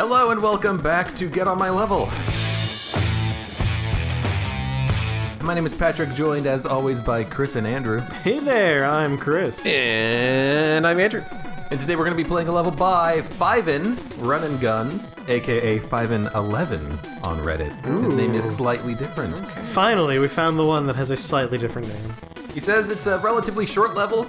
Hello and welcome back to Get On My Level. My name is Patrick, joined as always by Chris and Andrew. Hey there, I'm Chris. And I'm Andrew. And today we're going to be playing a level by Fiven, Run and Gun, aka Fiven11 on Reddit. Ooh. His name is slightly different. Okay. Finally, we found the one that has a slightly different name. He says it's a relatively short level,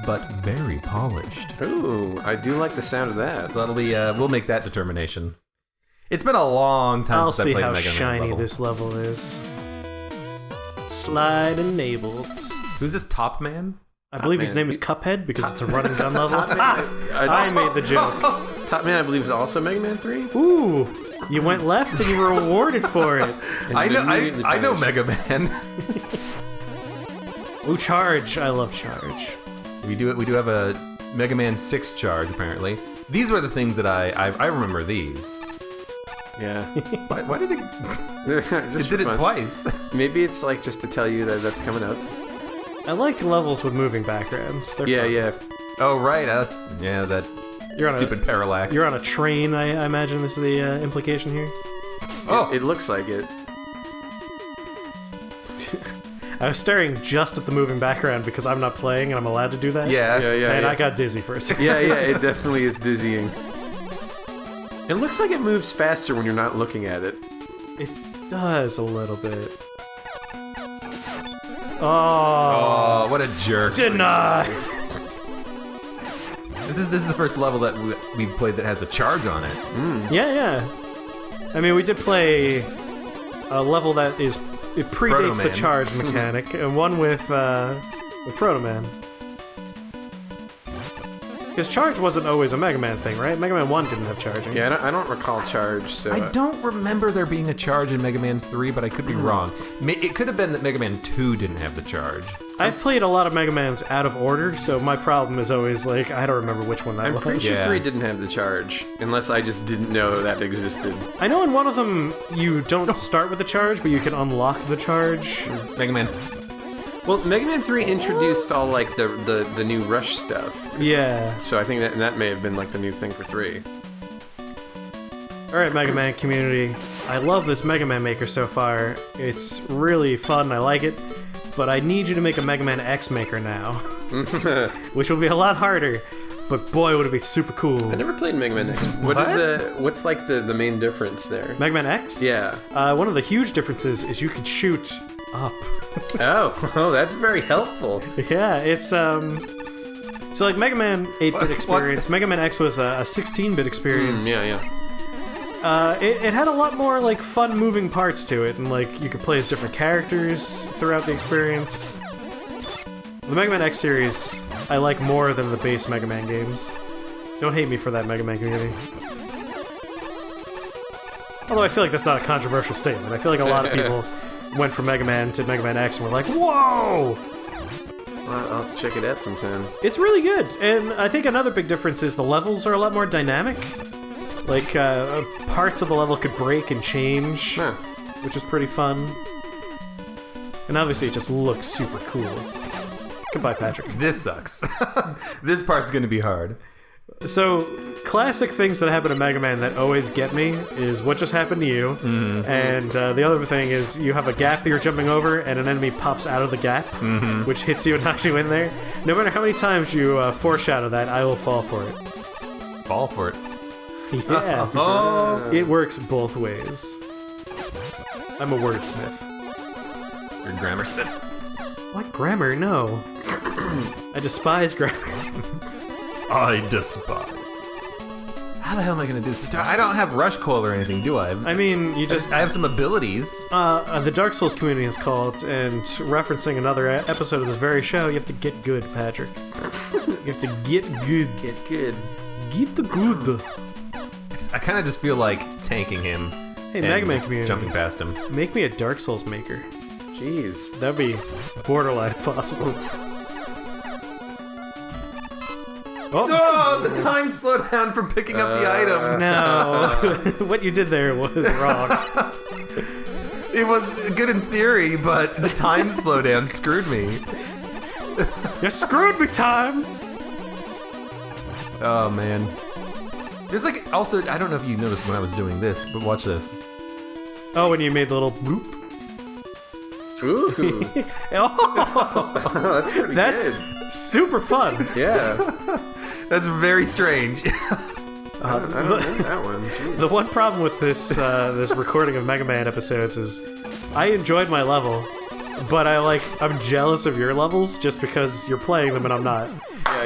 but very polished. Ooh, I do like the sound of that. So that'll be, we'll make that determination. It's been a long time I'll since I see played how Mega Man shiny level. this level is. Slide enabled. Who's this Top Man? I believe his name is Cuphead because it's a run and gun level. I made the joke. Top Man, I believe, is also Mega Man 3. Ooh, you went left and you were rewarded for it. I know Mega Man. Ooh, Charge. I love Charge. We do have a Mega Man 6 charge, apparently. These were the things that I remember these. Yeah. Why did it did it twice? Maybe it's like just to tell you that that's coming up. I like levels with moving backgrounds. They're fun. Yeah. Oh, right. That stupid parallax. You're on a train, I imagine is the implication here. Oh, it looks like it. I was staring just at the moving background because I'm not playing and I'm allowed to do that. Yeah. And I got dizzy for a second. Yeah, it definitely is dizzying. It looks like it moves faster when you're not looking at it. It does a little bit. Oh, what a jerk. Deny! This is the first level that we played that has a charge on it. Yeah. I mean, we did play a level that it predates the Proto-Man. charge mechanic, and one with Proto Man. Because charge wasn't always a Mega Man thing, right? Mega Man 1 didn't have charging. Yeah, I don't recall charge, so... I don't remember there being a charge in Mega Man 3, but I could be wrong. It could have been that Mega Man 2 didn't have the charge. I've played a lot of Mega Mans out of order, so my problem is always, like, I don't remember which one that I'm was. pretty sure Yeah. 3 didn't have the charge, unless I just didn't know that existed. I know in one of them you don't start with the charge, but you can unlock the charge. Mega Man. Well, Mega Man 3 introduced all, like, the new Rush stuff. Yeah. So I think that may have been, like, the new thing for 3. Alright, Mega Man community. I love this Mega Man Maker so far. It's really fun, I like it. But I need you to make a Mega Man X Maker now. Which will be a lot harder. But boy, would it be super cool. I never played Mega Man X. What's like the main difference there? Mega Man X? Yeah. One of the huge differences is you can shoot up. Oh, that's very helpful. Yeah, it's so like Mega Man 8-bit experience. Mega Man X was a 16-bit experience. Yeah. It had a lot more like fun moving parts to it, and like you could play as different characters throughout the experience. The Mega Man X series I like more than the base Mega Man games. Don't hate me for that, Mega Man community. Although I feel like that's not a controversial statement. I feel like a lot of people went from Mega Man to Mega Man X and were like, whoa! I'll have to check it out sometime. It's really good, and I think another big difference is the levels are a lot more dynamic. Like, parts of the level could break and change, which is pretty fun. And obviously it just looks super cool. Goodbye, Patrick. This sucks. This part's gonna be hard. So, classic things that happen in Mega Man that always get me is what just happened to you, and the other thing is you have a gap you're jumping over and an enemy pops out of the gap, which hits you and knocks you in there. No matter how many times you foreshadow that, I will fall for it. Fall for it. Yeah. Oh. It works both ways. I'm a wordsmith. You're a grammar smith. What grammar? No. I despise grammar. I despise. How the hell am I gonna do this? I don't have rush coil or anything, do I? I mean, you just... I have some abilities. the Dark Souls community has called, and referencing another episode of this very show, you have to get good, Patrick. You have to get good. Get good. Get the good. I kind of just feel like tanking him. Hey, and Mega Man just community. jumping past him. Make me a Dark Souls maker. Jeez. That'd be borderline possible. Oh, the time slowed down from picking up the item. No. What you did there was wrong. It was good in theory, but the time slowdown screwed me. You screwed me, time! Oh, man. There's like also, I don't know if you noticed when I was doing this, but watch this. Oh, when you made the little bloop. Ooh. Oh, That's pretty that's good. super fun. Yeah. That's very strange. I don't know that one. Jeez. The one problem with this this recording of Mega Man episodes is I enjoyed my level, but I'm jealous of your levels just because you're playing them and I'm not.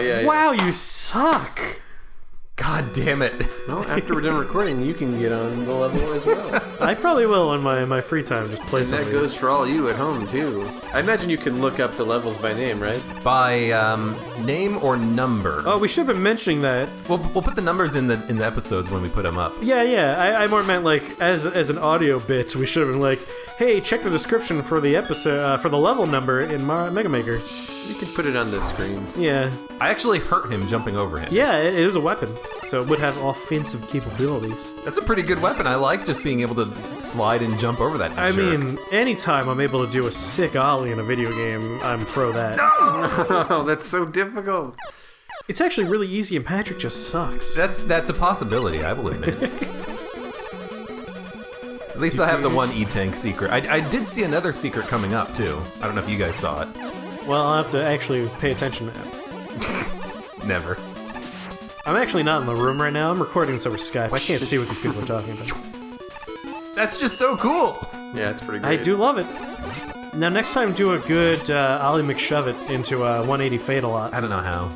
Yeah. Wow, you suck! God damn it. Well, after we're done recording, you can get on the level as well. I probably will in my free time, just play And some that of goes these. for all you at home, too. I imagine you can look up the levels by name, right? By name or number. Oh, we should have been mentioning that. We'll put the numbers in the episodes when we put them up. Yeah. I more meant like as an audio bit, we should have been like, hey, check the description for the episode for the level number in Mega Maker. You can put it on the screen. Yeah. I actually hurt him jumping over him. Yeah, it is a weapon, so it would have offensive capabilities. That's a pretty good weapon. I like just being able to slide and jump over that I jerk. mean, anytime I'm able to do a sick ollie in a video game, I'm pro that. Oh, that's so difficult. It's actually really easy, and Patrick just sucks. That's a possibility, I will admit. At least I have the one E-Tank secret. I did see another secret coming up, too. I don't know if you guys saw it. Well, I'll have to actually pay attention now. Never. I'm actually not in the room right now. I'm recording this over Skype. I can't see what these people are talking about. That's just so cool! Yeah, it's pretty great. I do love it. Now, next time, do a good Ollie McShove-it into a 180 Fatal-Lot. I don't know how.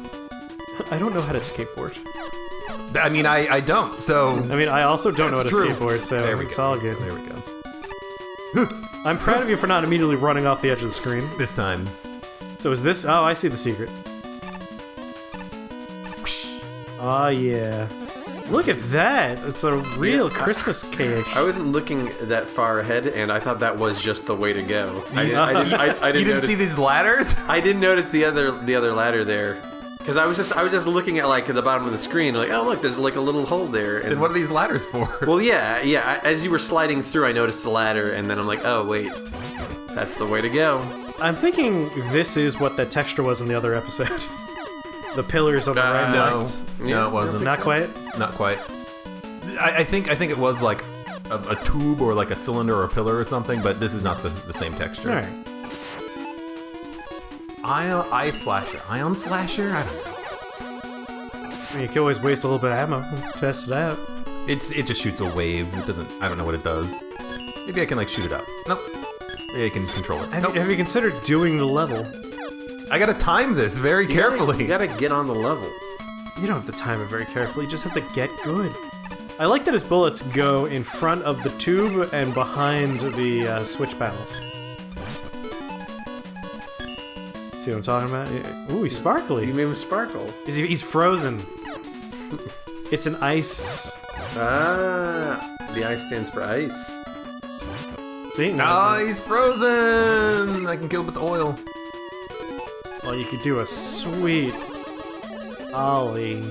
I don't know how to skateboard. I mean, I don't, so... I mean, I also don't know how to That's true. skateboard, so There we it's go. all good. There we go. I'm proud of you for not immediately running off the edge of the screen. This time. So is this... Oh, I see the secret. Oh, yeah. Look at that! It's a real Christmas cake. I wasn't looking that far ahead, and I thought that was just the way to go. I You didn't didn't notice, see these ladders? I didn't notice the other ladder there, because I was just looking at like at the bottom of the screen, like, oh look, there's like a little hole there. And, Then what are these ladders for? well, yeah. As you were sliding through, I noticed the ladder, and then I'm like, oh wait, that's the way to go. I'm thinking this is what that texture was in the other episode. The pillars on the right and No. left. No, it wasn't. Not quite? Not quite. I think it was like a tube or like a cylinder or a pillar or something, but this is not the same texture. Alright. Ion slasher. Ion slasher? I don't know. I mean, you can always waste a little bit of ammo. Test it out. It just shoots a wave. It doesn't. I don't know what it does. Maybe I can like shoot it up. Nope. Maybe I can control it. Nope. Have you considered doing the level? I gotta time this very carefully. You gotta get on the level. You don't have to time it very carefully, you just have to get good. I like that his bullets go in front of the tube and behind the switch panels. See what I'm talking about? Ooh, he's sparkly. You made him sparkle. He's frozen. It's an ice. Ah, the I stands for ice. See? Ah, he's frozen! I can kill him with oil. Well, you could do a sweet ollie.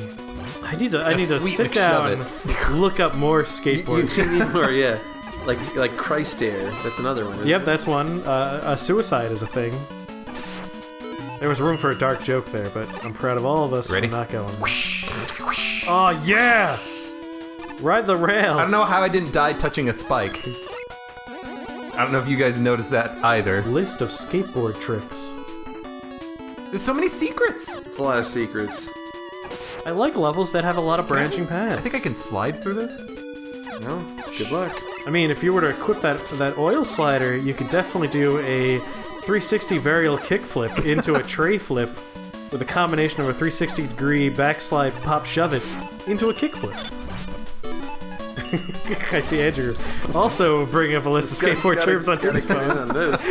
I need to sweet sit down, look up more skateboarding. You need more, yeah. Like Christ Air. That's another one. Yep, that's one. A suicide is a thing. There was room for a dark joke there, but I'm proud of all of us Ready? for not going. Oh yeah! Ride the rails. I don't know how I didn't die touching a spike. I don't know if you guys noticed that either. List of skateboard tricks. There's so many secrets. It's a lot of secrets. I like levels that have a lot of branching paths. I think I can slide through this. No, good luck. I mean, if you were to equip that oil slider, you could definitely do a 360 varial kickflip into a tray flip with a combination of a 360-degree backslide pop shove it into a kickflip. I see Andrew also bringing up a list of skateboard terms on his phone. On this.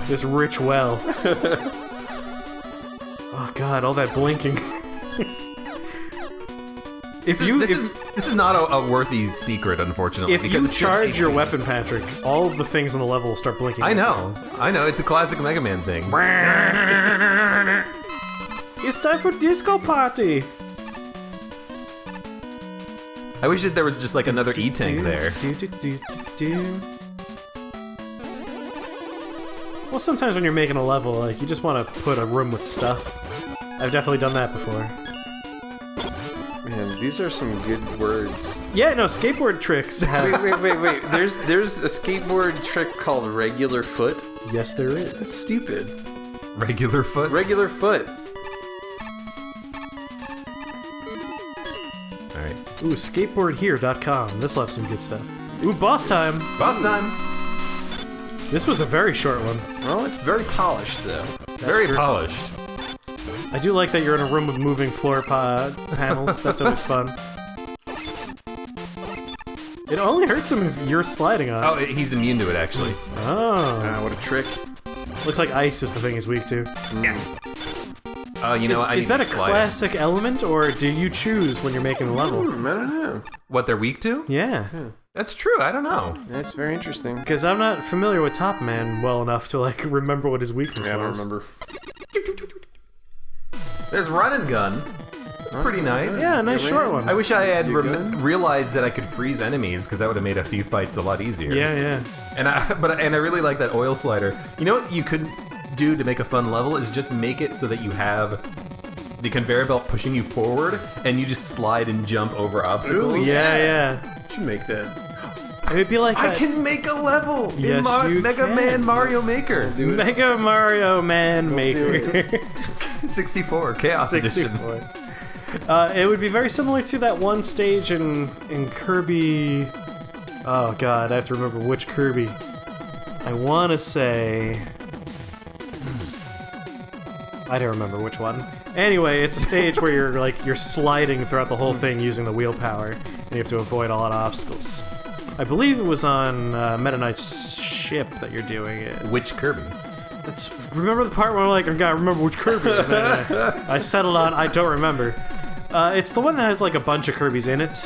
This rich well. Oh god, all that blinking. This is not a worthy secret, unfortunately. If because you it's just charge your HP. weapon, Patrick, all of the things on the level will start blinking. I know. It's a classic Mega Man thing. It's time for disco party. I wish that there was just like another E-Tank there. Well, sometimes when you're making a level, like, you just want to put a room with stuff. I've definitely done that before. Man, these are some good words. Yeah, no, skateboard tricks have... Wait. There's a skateboard trick called regular foot. Yes, there is. That's stupid. Regular foot? Regular foot. Alright. Ooh, skateboardhere.com. This'll have some good stuff. Ooh, boss time! Boss time! This was a very short one. Well, it's very polished, though. Very true. polished. I do like that you're in a room with moving floor panels. That's always fun. It only hurts him if you're sliding on it. Oh, he's immune to it, actually. Oh. What a trick. Looks like ice is the thing he's weak to. You know, I Is need that to a slide classic element, or do you choose when you're making the level? I don't know. What they're weak to? Yeah. That's true, I don't know. That's very interesting. Because I'm not familiar with Top Man well enough to, like, remember what his weakness Yeah, I don't was. remember. There's run and gun. That's pretty nice. Yeah, a nice short one. I wish I had gun? realized that I could freeze enemies, because that would have made a few fights a lot easier. Yeah. And I really like that oil slider. You know what you could do to make a fun level is just make it so that you have the conveyor belt pushing you forward, and you just slide and jump over obstacles. Ooh, Yeah. You should make that. It would be like I that. can make a level Yes, in you Mega can. Man Mario Maker. Do it. Mega Mario Man do Maker. 64 Chaos Edition. 64. It would be very similar to that one stage in Kirby. Oh god, I have to remember which Kirby. I want to say. I don't remember which one. Anyway, it's a stage where you're sliding throughout the whole thing using the wheel power, and you have to avoid a lot of obstacles. I believe it was on Meta Knight's ship that you're doing it. Which Kirby? Remember the part where I'm like, I gotta remember which Kirby. And then, I settled on, I don't remember. It's the one that has like a bunch of Kirbys in it.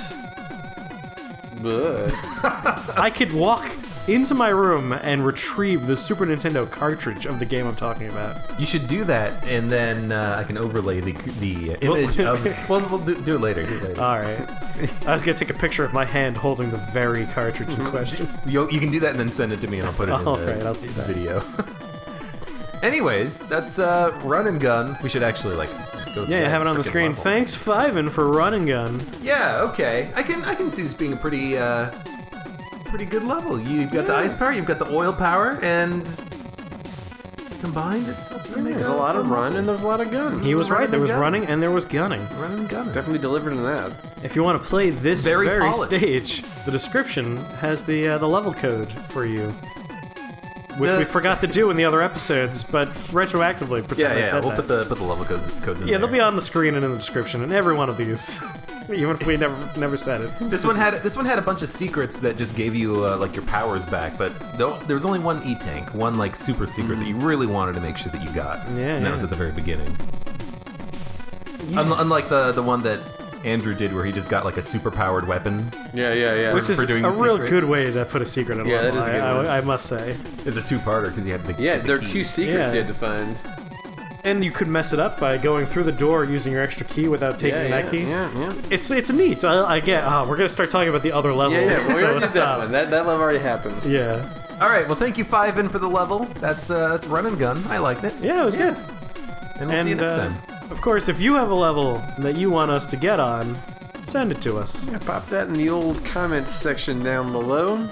But I could walk into my room and retrieve the Super Nintendo cartridge of the game I'm talking about. You should do that, and then I can overlay the image of. Well, we'll do it later. Alright. I was gonna take a picture of my hand holding the very cartridge in question. You can do that and then send it to me, and I'll put it in Alright, the I'll do that. video. Anyways, that's run and gun. We should actually like go. Yeah, you have it on the screen. Level. Thanks, Fiven, for run and gun. Yeah, okay. I can see this being a pretty good level. You've got the ice power, you've got the oil power, and combined, there's a lot of run and there's a lot of guns. He was right, there was gun. running and there was gunning. Run and gun. Definitely delivered in that. If you want to play this Very very polished. stage, the description has the level code for you. Which we forgot to do in the other episodes, but retroactively pretend I Yeah, said we'll that. put the level codes in Yeah, there. they'll be on the screen and in the description in every one of these. Even if we never said it. This one had a bunch of secrets that just gave you like your powers back, but there was only one E-tank, one like super secret that you really wanted to make sure that you got. Yeah, and that was at the very beginning. Unlike the one that Andrew did, where he just got like a super powered weapon. Yeah. Which is for doing a the real secret. good way to put a secret in a Yeah, level, that is a good one. I must say. It's a two-parter because you had the Yeah, the there are key. 2 secrets Yeah. you had to find. And you could mess it up by going through the door using your extra key without taking that key. Yeah. It's neat. I get. We're gonna start talking about the other level. Yeah, but we so already let's did that stop. one. That level already happened. Yeah. All right, well, thank you, Fiven, for the level. That's run and gun. I liked it. Yeah, it was good. And we'll see you next time. Of course, if you have a level that you want us to get on, send it to us. Yeah, pop that in the old comments section down below.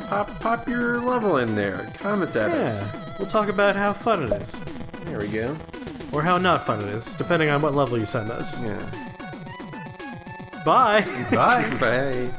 Pop your level in there. Comment at us. Yeah. We'll talk about how fun it is. There we go. Or how not fun it is, depending on what level you send us. Yeah. Bye! Bye. Bye.